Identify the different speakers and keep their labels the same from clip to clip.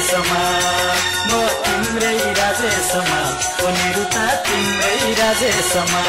Speaker 1: राजेशमा म तिम्रै राजेशमा ओ निरुता तिम्रै राजेशमा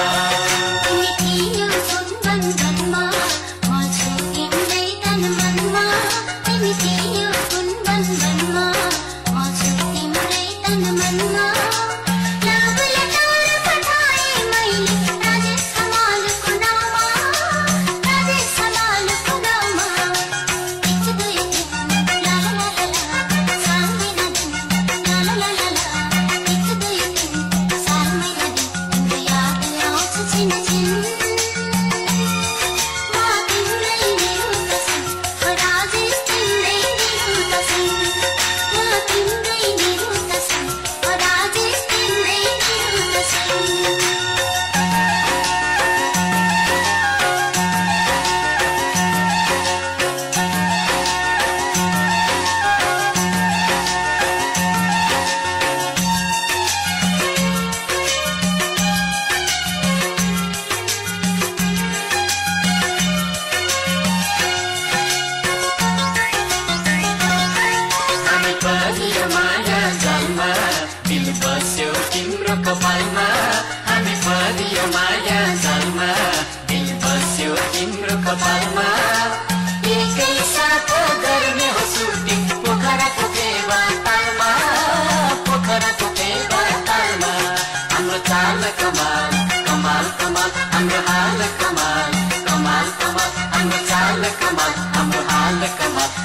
Speaker 1: कपालमा हामी परियो माया जालमा दिल बस्यो तिम्रो कपालमा एकै साथ गर्ने हो सुटिङ पोखराको फेवातालमा पोखराको फेवातालमा हाम्रो चाल कमाल कमाल कमाल हाम्रो हाल कमाल कमाल कमाल हाम्रो चाल कमाल हाम्रो हाल कमाल